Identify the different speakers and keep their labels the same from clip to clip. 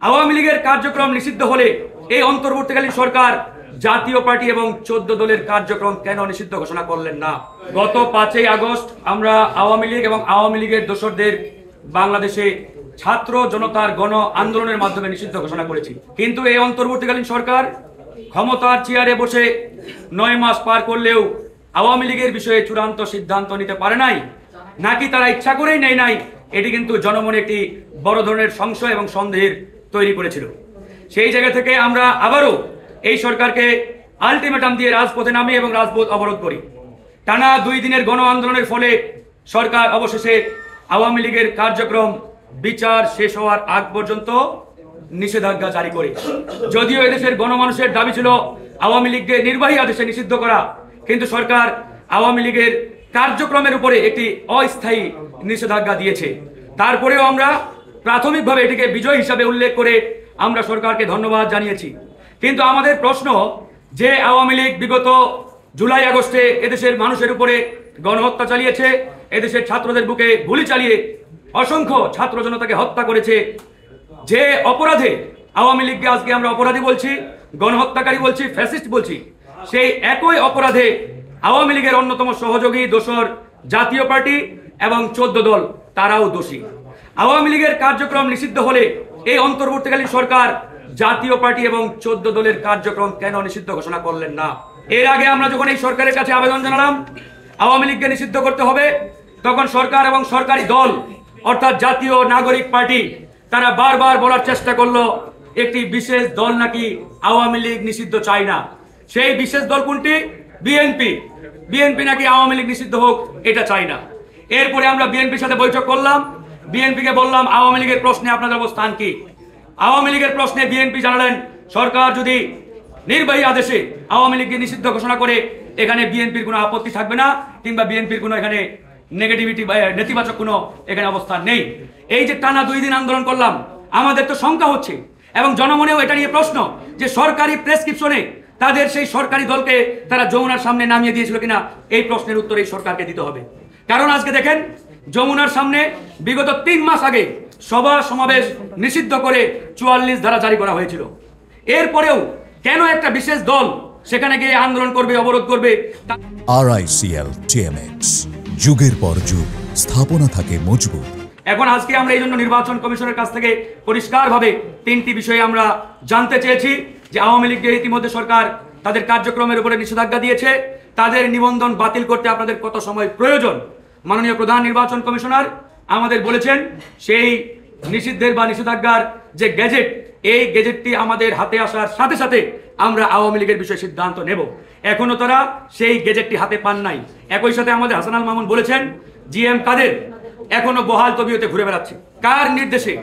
Speaker 1: আওয়ামী লীগের কার্যক্রম নিষিদ্ধ হলে এই অন্তর্বর্তীকালীন সরকার জাতীয় পার্টি এবং 14 দলের কার্যক্রম কেন নিষিদ্ধ ঘোষণা করলেন না? গত 5ই আগস্ট আমরা আওয়ামী লীগ এবং আওয়ামী লীগের দোসরদের বাংলাদেশে ছাত্র জনতার গণ আন্দোলনের মাধ্যমে নিষিদ্ধ ঘোষণা করেছি। কিন্তু এই অন্তর্বর্তীকালীন সরকার ক্ষমতার চেয়ারে বসে 9 মাস পার করলেও আওয়ামী লীগের বিষয়ে চূড়ান্ত সিদ্ধান্ত নিতে পারে নাই, নাকি তারা ইচ্ছা করেই নেয় নাই, এটি কিন্তু জনমনে একটি বড় ধরনের সংশয় এবং সন্দেহের তৈরি করেছিল। সেই জায়গা থেকে আমরা আবারও এই সরকারকে আলটিমেটাম দিয়ে রাজপথে নামি এবং রাজপথ অবরোধ করি। টানা 2 দিনের গণ আন্দোলনের ফলে সরকার অবশেষে আওয়ামী লীগের কার্যক্রম বিচার শেষ হওয়ার আগ পর্যন্ত নিষেধাজ্ঞা জারি করে। যদিও এদেশের গণমানুষের দাবি ছিল আওয়ামী লীগকে নির্বাহী আদেশে নিষিদ্ধ করা, কিন্তু সরকার আওয়ামী লীগের কার্যক্রমের উপরে একটি অস্থায়ী নিষেধাজ্ঞা দিয়েছে। তারপরেও আমরা প্রাথমিকভাবে এটিকে বিজয় হিসাবে উল্লেখ করে আমরা সরকারকে ধন্যবাদ জানিয়েছি। কিন্তু আমাদের প্রশ্ন, যে আওয়ামী লীগ বিগত জুলাই আগস্টে এদেশের মানুষের উপরে গণহত্যা চালিয়েছে, এদেশের ছাত্রদের বুকে গুলি চালিয়ে অসংখ্য ছাত্র জনতাকে হত্যা করেছে, যে অপরাধে আওয়ামী লীগকে আজকে আমরা অপরাধী বলছি, গণহত্যাকারী বলছি, ফ্যাসিস্ট বলছি, সেই একই অপরাধে আওয়ামী লীগের অন্যতম সহযোগী দোসর জাতীয় পার্টি এবং 14 দল তারাও দোষী। আওয়ামী লীগের কার্যক্রম নিষিদ্ধ হলে এই অন্তর্বর্তীকালীন সরকার জাতীয় পার্টি এবং 14 দলের কার্যক্রম কেন নিষিদ্ধ ঘোষণা করলেন না? এর আগে আমরা যখন এই সরকারের কাছে আবেদন জানালাম আওয়ামী লীগকে নিষিদ্ধ করতে হবে, তখন সরকার এবং সরকারি দল অর্থাৎ জাতীয় নাগরিক পার্টি তারা বারবার বলার চেষ্টা করলো একটি বিশেষ দল নাকি আওয়ামী লীগ নিষিদ্ধ চায় না। সেই বিশেষ দল কোনটি? বিএনপি। বিএনপি নাকি আওয়ামী লীগ নিষিদ্ধ হোক এটা চায় না। এরপরে আমরা বিএনপির সাথে বৈঠক করলাম, বিএনপিকে বললাম আওয়ামী লীগের প্রশ্নে আপনাদের অবস্থান কি? আওয়ামী লীগের প্রশ্নে বিএনপি জানালেন সরকার যদি নির্বাহী আদেশে আওয়ামী লীগকে নিষিদ্ধ ঘোষণা করে এখানে বিএনপির কোনো আপত্তি থাকবে না, কিংবা বিএনপির কোনো এখানে নেগেটিভিটি বা নেতিবাচক কোনো এখানে অবস্থান নেই। এই যে টানা 2 দিন আন্দোলন করলাম, আমাদের তো শঙ্কা হচ্ছে এবং জনমনেও এটা নিয়ে প্রশ্ন যে সরকারি প্রেসক্রিপশনে তাদের সেই সরকারি দলকে তারা যমুনার সামনে নামিয়ে দিয়েছিল কিনা, এই প্রশ্নের উত্তর এই সরকারকে দিতে হবে। কারণ আজকে দেখেন যমুনার সামনে বিগত 3 মাস আগে সভা সমাবেশ নিষিদ্ধ করে 44 ধারা জারি করা হয়েছিল। এরপরেও কেন একটা বিশেষ দল সেখানে গিয়ে আন্দোলন করবে, অবরোধ করবে?
Speaker 2: RICL TMX, যুগের পর যুগ স্থাপনা থাকে মজবুত।
Speaker 1: এখন আজকে আমরা এই জন্য নির্বাচন কমিশনের কাছ থেকে পরিষ্কারভাবে 3টি বিষয়ে আমরা জানতে চেয়েছি যে আওয়ামী লীগকে ইতিমধ্যে সরকার তাদের কার্যক্রমের উপরে নিষেধাজ্ঞা দিয়েছে, তাদের নিবন্ধন বাতিল করতে আপনাদের কত সময় প্রয়োজন? মাননীয় প্রধান নির্বাচন কমিশনার আমাদের বলেছেন সেই নিষিদ্ধের বা নিষেধাজ্ঞার যে গেজেট, এই গেজেটটি আমাদের হাতে আসার সাথে সাথে আমরা আওয়ামী লীগের বিষয়ে সিদ্ধান্ত নেব। এখনো তারা সেই গেজেটটি হাতে পান নাই। একই সাথে আমাদের হাসান আল মামুন বলেছেন GM কাদের এখনো বহাল তবিয়তে ঘুরে বেড়াচ্ছে। কার নির্দেশে,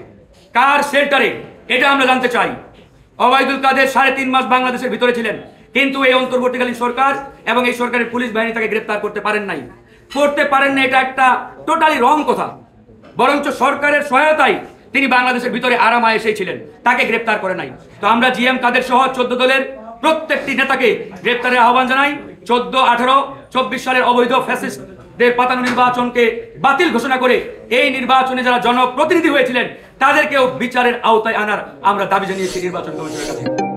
Speaker 1: কার শেল্টারে, এটা আমরা জানতে চাই। ওবায়দুল কাদের 3.5 মাস বাংলাদেশের ভিতরে ছিলেন, কিন্তু এই অন্তর্বর্তীকালীন সরকার এবং এই সরকারের পুলিশ বাহিনী তাকে গ্রেপ্তার করতে পারেন নাই। এটা একটা টোটালি রং কথা। বরঞ্চ সরকারের সহায়তায় তিনি বাংলাদেশের ভিতরে আরামায় এসেছিলেন, তাকে গ্রেপ্তার করে নাই। তো আমরা GM কাদের সহ 14 দলের প্রত্যেকটি নেতাকে গ্রেপ্তারের আহ্বান জানাই। 14, 18, 24 সালের অবৈধ ফ্যাসিস্টদের পাতানো নির্বাচনকে বাতিল ঘোষণা করে এই নির্বাচনে যারা জনপ্রতিনিধি হয়েছিলেন তাদেরকেও বিচারের আওতায় আনার আমরা দাবি জানিয়েছি নির্বাচন কমিশনের কাছে।